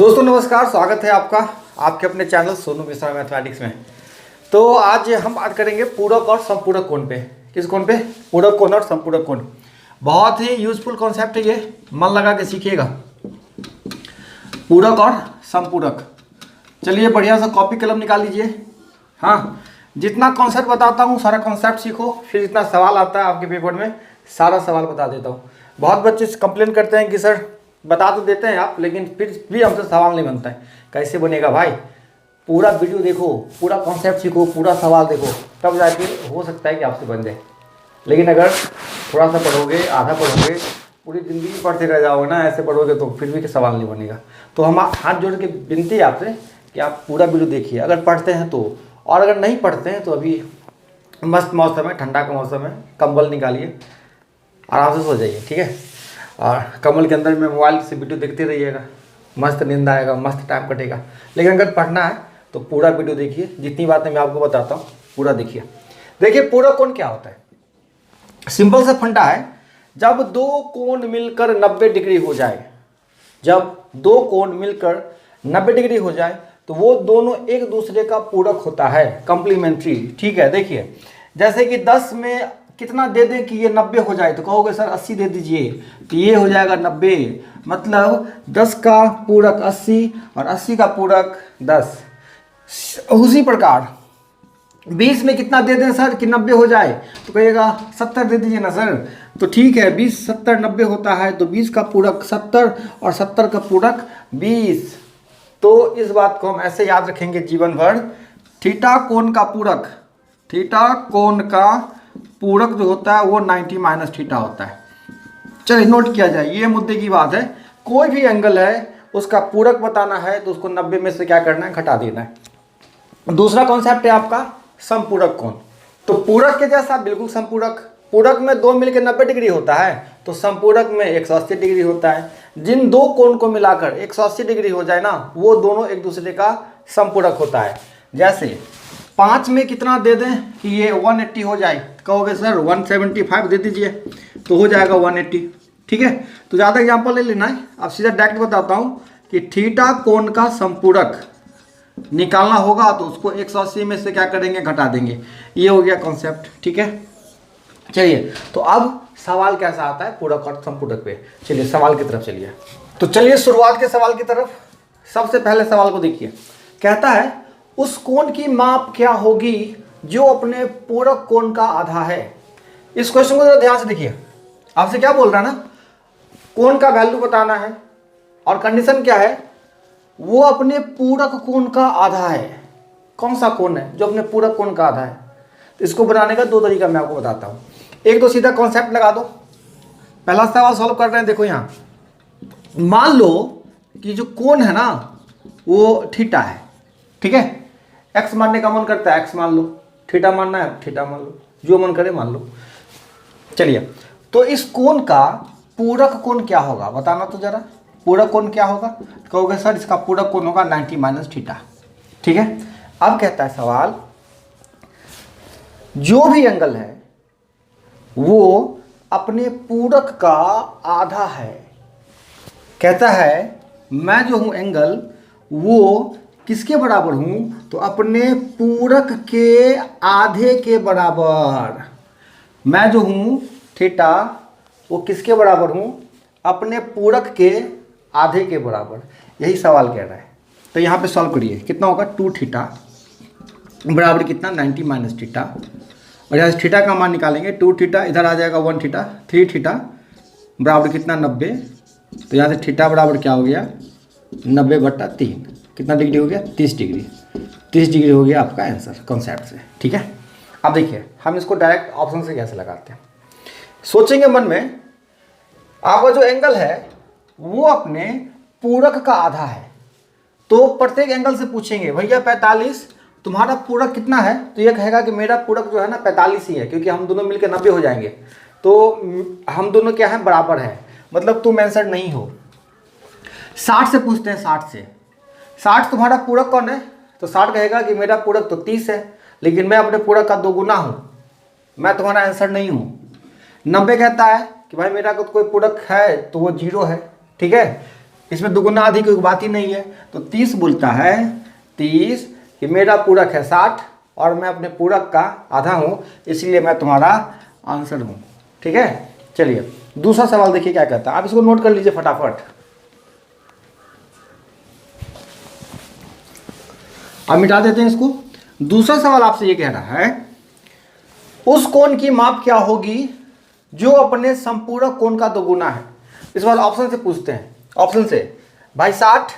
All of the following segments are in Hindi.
दोस्तों नमस्कार, स्वागत है आपका आपके अपने चैनल सोनू मिश्रा मैथमेटिक्स में। तो आज हम बात करेंगे पूरक और समपूरक कोण पे। किस कोण पे? पूरक कोण और समपूरक कोण। बहुत ही यूजफुल कॉन्सेप्ट है ये, मन लगा के सीखिएगा। पूरक और समपूरक। चलिए बढ़िया सा कॉपी कलम निकाल लीजिए। हाँ, जितना कॉन्सेप्ट बताता हूँ सारा कॉन्सेप्ट सीखो, फिर जितना सवाल आता है आपके पेपर में सारा सवाल बता देता हूँ। बहुत बच्चे कंप्लेन करते हैं कि सर बता तो देते हैं आप, लेकिन फिर भी हमसे सवाल नहीं बनता है। कैसे बनेगा भाई? पूरा वीडियो देखो, पूरा कॉन्सेप्ट सीखो, पूरा सवाल देखो, तब जाके हो सकता है कि आपसे बन जाए। लेकिन अगर थोड़ा सा पढ़ोगे, आधा पढ़ोगे, पूरी ज़िंदगी पढ़ते रह जाओगे ना, ऐसे पढ़ोगे तो फिर भी सवाल नहीं बनेगा। तो हम हाथ जोड़ के विनती है आपसे कि आप पूरा वीडियो देखिए, अगर पढ़ते हैं तो। और अगर नहीं पढ़ते हैं तो अभी मस्त मौसम है, ठंडा का मौसम है, कंबल निकालिए, आराम से सो जाइए, ठीक है। और कमल के अंदर में मोबाइल से वीडियो देखते रहिएगा, मस्त नींद आएगा, मस्त टाइम कटेगा। लेकिन अगर पढ़ना है तो पूरा वीडियो देखिए, जितनी बातें मैं आपको बताता हूँ पूरा देखिए। देखिए पूरक कोण क्या होता है। सिंपल सा फंडा है, जब दो कोण मिलकर 90 डिग्री हो जाए, जब दो कोण मिलकर 90 डिग्री हो जाए तो वो दोनों एक दूसरे का पूरक होता है, कॉम्प्लीमेंट्री। ठीक है, देखिए जैसे कि 10 में कितना दे दें कि ये 90 हो जाए, तो कहोगे सर 80 दे दीजिए, तो ये हो जाएगा 90। मतलब 10 का पूरक 80 और 80 का पूरक 10। उसी प्रकार 20 में कितना दे दें सर कि 90 हो जाए, तो कहिएगा 70 दे दीजिए ना सर। तो ठीक है, 20 70 90 होता है, तो 20 का पूरक 70 और 70 का पूरक 20। तो इस बात को हम ऐसे याद रखेंगे जीवन भर। थीटा कोण का पूरक, थीटा कोण का पूरक जो होता है वो 90 माइनस थीटा होता है। चलिए नोट किया जाए, ये मुद्दे की बात है। कोई भी एंगल है उसका पूरक बताना है तो उसको 90 में से क्या करना है, घटा देना है। दूसरा कॉन्सेप्ट है आपका समपूरक कोण। तो पूरक के जैसा बिल्कुल समपूरक। पूरक में दो मिलकर 90 डिग्री होता है, तो समपूरक में 180 डिग्री होता है। जिन दो कोण को मिलाकर 180 डिग्री हो जाए ना, वो दोनों एक दूसरे का समपूरक होता है। जैसे 5 में कितना दे दें कि ये 180 हो जाए, कहोगे सर 175 दे दीजिए, तो हो जाएगा 180। ठीक है, तो ज़्यादा एग्जांपल ले लेना है, अब सीधा डायरेक्ट बताता हूँ कि थीटा कोण का समपूरक निकालना होगा तो उसको 180 में से क्या करेंगे, घटा देंगे। ये हो गया कॉन्सेप्ट, ठीक है। चलिए, तो अब सवाल कैसा आता है पूरक और समपूरक पे। चलिए सवाल की तरफ चलिए। तो चलिए शुरुआत के सवाल की तरफ। सबसे पहले सवाल को देखिए, कहता है उस कोण की माप क्या होगी जो अपने पूरक कोण का आधा है। इस क्वेश्चन को जरा ध्यान से देखिए। आपसे क्या बोल रहा है ना, कोण का वैल्यू बताना है और कंडीशन क्या है, वो अपने पूरक कोण का आधा है। कौन सा कोण है जो अपने पूरक कोण का आधा है? तो इसको बनाने का दो तरीका मैं आपको बताता हूँ। एक तो सीधा कॉन्सेप्ट लगा दो। पहला सवाल सॉल्व कर रहे हैं, देखो यहाँ मान लो कि जो कोण है ना वो थीटा है, ठीक है। एक्स मानने का मन करता है एक्स मान लो, थीटा मानना है थीटा मान लो, जो मन करे मान लो। चलिए, तो इस कोण का पूरक कोण क्या होगा बताना तो जरा। पूरक कोण क्या होगा? कहोगे सर इसका पूरक कोण होगा 90 माइनस थीटा, ठीक है। अब कहता है सवाल, जो भी एंगल है वो अपने पूरक का आधा है। कहता है मैं जो हूं एंगल वो किसके बराबर हूं, तो अपने पूरक के आधे के बराबर। मैं जो हूं थीटा वो किसके बराबर हूं, अपने पूरक के आधे के बराबर। यही सवाल कह रहा है। तो यहाँ पे सॉल्व करिए, कितना होगा 2 थीटा बराबर कितना 90 माइनस थीटा। और यहाँ थीटा का मान निकालेंगे, 2 थीटा इधर आ जाएगा 1 थीटा, 3 थीटा बराबर कितना 90। तो यहाँ से थीटा बराबर क्या हो गया 90/3, कितना डिग्री हो गया 30 डिग्री। 30 डिग्री हो गया आपका आंसर कॉन्सेप्ट से, ठीक है। अब देखिए हम इसको डायरेक्ट ऑप्शन से कैसे लगाते हैं। सोचेंगे मन में, आपका जो एंगल है वो अपने पूरक का आधा है, तो प्रत्येक एंगल से पूछेंगे भैया 45 तुम्हारा पूरक कितना है, तो ये कहेगा कि मेरा पूरक जो है ना 45 ही है, क्योंकि हम दोनों मिलकर 90 हो जाएंगे। तो हम दोनों क्या है, बराबर है, मतलब तुम आंसर नहीं हो। 60 से पूछते हैं, 60 से 60 तुम्हारा पूरक कौन है, तो 60 कहेगा कि मेरा पूरक तो 30 है, लेकिन मैं अपने पूरक का 2 गुना हूँ, मैं तुम्हारा आंसर नहीं हूँ। 90 कहता है कि भाई मेरा कोई पूरक है तो वो 0 है, ठीक है। इसमें दुगुना आधी कोई बात ही नहीं है। तो 30 बोलता है 30 कि मेरा पूरक है 60 और मैं अपने पूरक का आधा हूँ, इसलिए मैं तुम्हारा आंसर हूँ। ठीक है, चलिए दूसरा सवाल देखिए क्या कहता है, आप इसको नोट कर लीजिए फटाफट। अब मिटा देते हैं इसको। दूसरा सवाल आपसे ये कह रहा है उस कोण की माप क्या होगी जो अपने संपूरक कोण का दोगुना है। इस बार ऑप्शन से पूछते हैं, ऑप्शन से भाई 60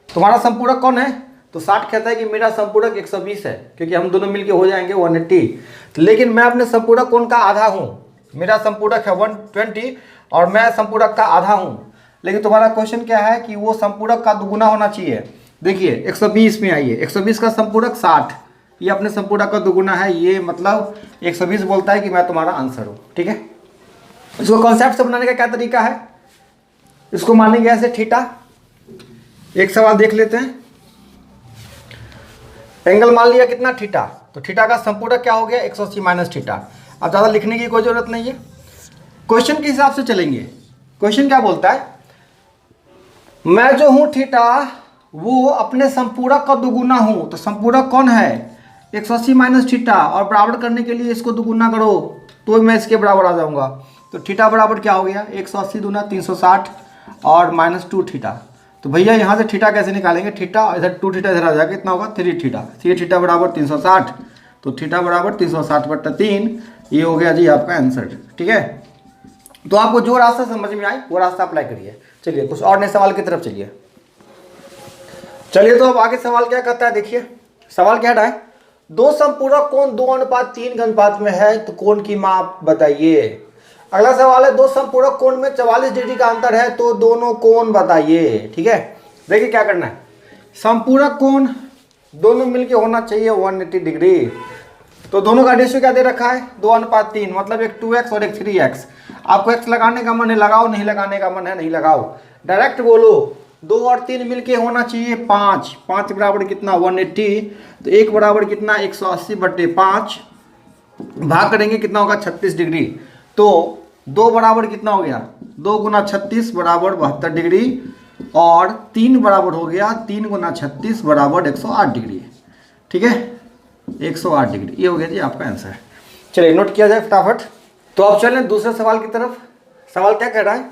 तुम्हारा संपूरक कौन है, तो 60 कहता है कि मेरा संपूरक 120 है, क्योंकि हम दोनों मिलके हो जाएंगे 180। लेकिन मैं अपने संपूरक कोण का आधा हूं, मेरा संपूरक है 120 और मैं संपूरक का आधा हूं। लेकिन तुम्हारा क्वेश्चन क्या है कि वो संपूरक का दोगुना होना चाहिए। देखिए 120 में आइए, 120 का संपूरक 60, ये अपने संपूरक का दोगुना है, ये मतलब 120 बोलता है कि मैं तुम्हारा आंसर हूँ। ठीक है, इसको कॉन्सेप्ट से बनाने का क्या तरीका है, इसको मानेंगे ऐसे थीटा। एक सवाल देख लेते हैं, एंगल मान लिया कितना थीटा, तो थीटा का संपूरक क्या हो गया 180 माइनस थीटा। अब ज़्यादा लिखने की कोई जरूरत नहीं है, क्वेश्चन के हिसाब से चलेंगे। क्वेश्चन क्या बोलता है, मैं जो हूँ थीटा वो अपने संपूरक का दोगुना हूँ, तो संपूरक कौन है 180 माइनस थीटा, और बराबर करने के लिए इसको दोगुना करो तो मैं इसके बराबर आ जाऊँगा। तो थीटा बराबर क्या हो गया 180 दूना 360 और माइनस 2 थीटा। तो भैया यहाँ से थीटा कैसे निकालेंगे, थीटा इधर 2 थीटा इधर आ जाएगा, कितना होगा 3 थीटा। 3 थीटा बराबर 360, तो थीटा बराबर 360/3, ये हो गया जी आपका आंसर। ठीक है, तो आपको जो रास्ता समझ में आए वो रास्ता अप्लाई करिए। चलिए कुछ और नए सवाल की तरफ चलिए। चलिए तो अब आगे सवाल क्या कहता है, देखिए सवाल क्या है, दो संपूरक कोण 2:3 के अनुपात में है, तो कोण की माप बताइए। अगला सवाल है दो संपूरक कोण में 44 डिग्री का अंतर है, तो दोनों कोण बताइए। ठीक है, देखिए क्या करना है, संपूरक कोण दोनों मिलके होना चाहिए 180 डिग्री। तो दोनों का रेशियो क्या दे रखा है 2:3, मतलब एक 2x और एक 3x। आपको x लगाने का मन है लगाओ, नहीं लगाने का मन है नहीं लगाओ, डायरेक्ट बोलो। 2 और 3 मिलके होना चाहिए 5, 5 बराबर कितना 180, तो 1 बराबर कितना 180/5, भाग करेंगे कितना होगा 36 डिग्री। तो 2 बराबर कितना हो गया 2 गुना 36 बराबर 72 डिग्री, और 3 बराबर हो गया 3 गुना 36 बराबर 108 डिग्री। ठीक है, 108 डिग्री, ये हो गया जी आपका आंसर। चलिए नोट किया जाए फटाफट। तो अब चलें दूसरे सवाल की तरफ। सवाल क्या कह रहा है,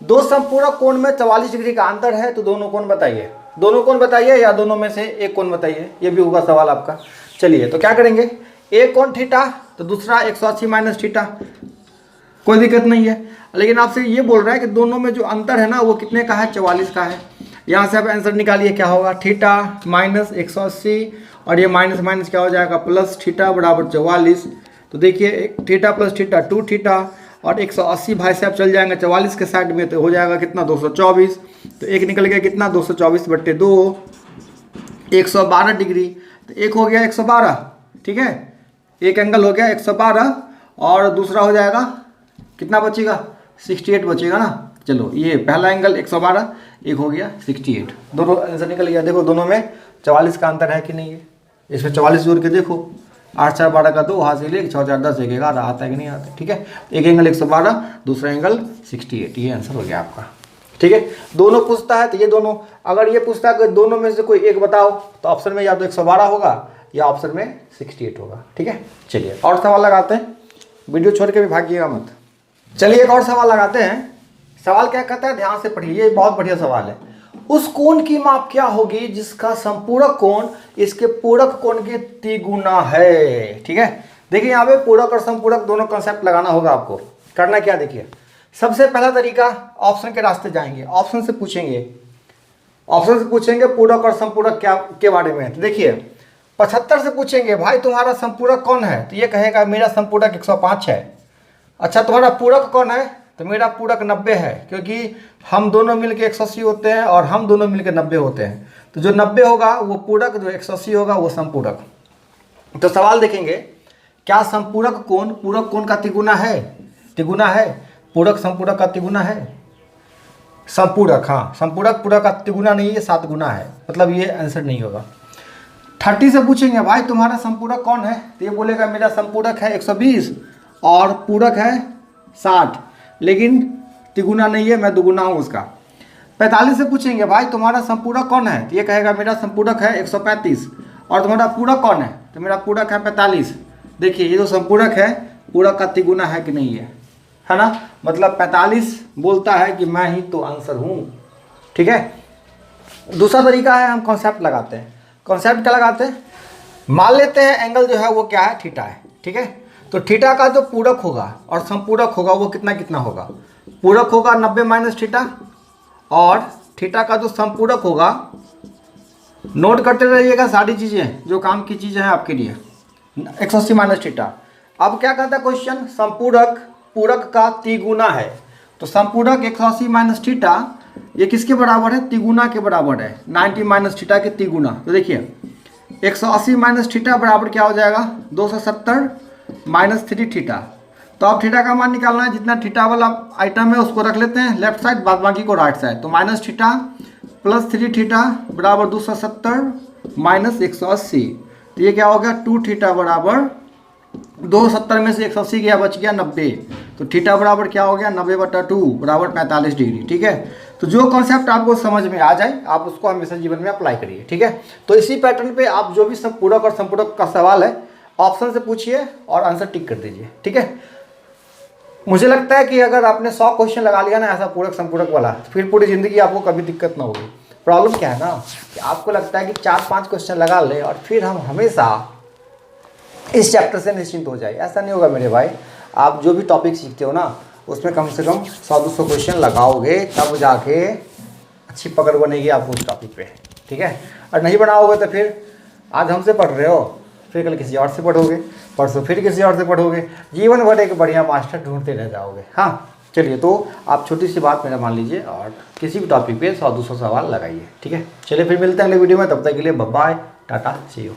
दो संपूरक कोण में 44 डिग्री का अंतर है, तो दोनों कोण बताइए। दोनों कोण बताइए या दोनों में से एक कोण बताइए, ये भी होगा सवाल आपका। चलिए तो क्या करेंगे, एक कोण थीटा तो दूसरा 180 माइनस थीटा, कोई दिक्कत नहीं है। लेकिन आपसे ये बोल रहा है कि दोनों में जो अंतर है ना वो कितने का है 44 का है। यहाँ से आप आंसर निकालिए क्या होगा, थीटा माइनस 180 और ये माइनस माइनस क्या हो जाएगा प्लस थीटा बराबर 44। तो देखिए थीटा प्लस थीटा 2 थीटा और 180 भाई से आप चल जाएंगे 44 के साइड में, तो हो जाएगा कितना 224। तो एक निकल गया कितना 224/2, 112 डिग्री। तो एक हो गया 112, ठीक है, एक एंगल हो गया 112 और दूसरा हो जाएगा कितना बचेगा 68 बचेगा ना। चलो ये पहला एंगल 112, एक हो गया 68, दोनों आंसर निकल गया। देखो दोनों में 44 का अंतर है कि नहीं है, इसमें 44 जोड़ के देखो, 8 4 12 का 2 हाथ से ले 6 4 10 एक 11 आता है कि नहीं आता, ठीक है। एक एंगल 112, दूसरा एंगल 68, ये आंसर हो गया आपका, ठीक है। दोनों पूछता है तो ये दोनों, अगर ये पूछता है कि दोनों में से कोई एक बताओ तो ऑप्शन में या तो 112 होगा या ऑप्शन में 68 होगा, ठीक है। चलिए और सवाल लगाते हैं, वीडियो छोड़ के भी भागिएगा मत। चलिए एक और सवाल लगाते हैं। सवाल क्या कहता है, ध्यान से पढ़िए, ये बहुत बढ़िया सवाल है। उस कोण की माप क्या होगी जिसका संपूरक कोण इसके पूरक कोण के तिगुना है, ठीक है। देखिए यहाँ पे पूरक और संपूरक दोनों कॉन्सेप्ट लगाना होगा आपको। करना क्या, देखिए सबसे पहला तरीका ऑप्शन के रास्ते जाएंगे, ऑप्शन से पूछेंगे पूरक और संपूरक क्या के बारे में। तो देखिए 75 से पूछेंगे भाई तुम्हारा संपूरक कौन है, तो ये कहेगा मेरा संपूरक 105 है। अच्छा तुम्हारा पूरक कौन है, तो मेरा पूरक 90 है, क्योंकि हम दोनों मिलके 180 होते हैं और हम दोनों मिलके 90 होते हैं। तो जो 90 होगा वो पूरक, जो 180 होगा वो संपूरक। तो सवाल देखेंगे क्या संपूरक कोण पूरक कोण का तिगुना है, तिगुना है, पूरक संपूरक का तिगुना है। संपूरक, हाँ संपूरक पूरक का तिगुना नहीं है, 7 गुना है, मतलब ये आंसर नहीं होगा। 30 से पूछेंगे भाई तुम्हारा संपूरक कौन है, तो ये बोलेगा मेरा संपूरक है 120 और पूरक है 60, लेकिन तिगुना नहीं है, मैं दुगुना हूँ उसका। 45 से पूछेंगे भाई तुम्हारा संपूरक कौन है, तो ये कहेगा मेरा संपूरक है 135, और तुम्हारा पूरक कौन है, तो मेरा पूरक है 45। देखिए ये जो संपूरक है पूरक का तिगुना है कि नहीं है ना, मतलब 45 बोलता है कि मैं ही तो आंसर हूँ। ठीक है, दूसरा तरीका है हम कॉन्सेप्ट लगाते हैं। कॉन्सेप्ट क्या लगाते हैं, मान लेते हैं एंगल जो है वो क्या है, थीटा है। ठीक है, तो थीटा का जो पूरक होगा और संपूरक होगा वो कितना कितना होगा, पूरक होगा 90 माइनस थीटा, और थीटा का जो संपूरक होगा, नोट करते रहिएगा सारी चीज़ें जो काम की चीज़ें हैं आपके लिए, 180 माइनस थीटा। अब क्या कहता है क्वेश्चन, संपूरक पूरक का तिगुना है, तो संपूरक 180 माइनस थीटा ये किसके बराबर है, तिगुना के बराबर है, 90 माइनस थीटा के तिगुना। तो देखिए 180 माइनस थीटा बराबर क्या हो जाएगा, 270 माइनस 3 थीटा। तो अब थीटा का मान निकालना है, जितना थीटा वाला आइटम है उसको रख लेते हैं लेफ्ट साइड, बाद बाकी को राइट साइड। तो माइनस थीटा प्लस 3 थीटा बराबर 270 माइनस 180, तो ये क्या हो गया, 2 थीटा बराबर 270 में से 180 गया, बच गया 90, तो थीटा बराबर क्या हो गया, 90/2 बराबर 45 डिग्री। ठीक है, तो जो कॉन्सेप्ट आपको समझ में आ जाए आप उसको हमेशा जीवन में अप्लाई करिए। ठीक है, तो इसी पैटर्न पे आप जो भी संपूरक और संपूरक का सवाल है ऑप्शन से पूछिए और आंसर टिक कर दीजिए। ठीक है, मुझे लगता है कि अगर आपने 100 क्वेश्चन लगा लिया ना ऐसा पूरक संपूरक वाला, तो फिर पूरी ज़िंदगी आपको कभी दिक्कत ना होगी। प्रॉब्लम क्या है ना कि आपको लगता है कि 4-5 क्वेश्चन लगा ले और फिर हम हमेशा इस चैप्टर से निश्चिंत हो जाए, ऐसा नहीं होगा मेरे भाई। आप जो भी टॉपिक सीखते हो ना उसमें कम से कम 100-200 क्वेश्चन लगाओगे, तब जाके अच्छी पकड़ बनेगी आपको उस टॉपिक पे। ठीक है, और नहीं बनाओगे तो फिर आज हमसे पढ़ रहे हो, फिर कल किसी और से पढ़ोगे, परसों फिर किसी और से पढ़ोगे, जीवन भर एक बढ़िया मास्टर ढूंढते रह जाओगे। हाँ चलिए, तो आप छोटी सी बात मेरा मान लीजिए और किसी भी टॉपिक पे 100-200 सवाल लगाइए। ठीक है, चलिए फिर मिलते हैं अगले वीडियो में, तब तक के लिए बाय बाय, टाटा, सी यू।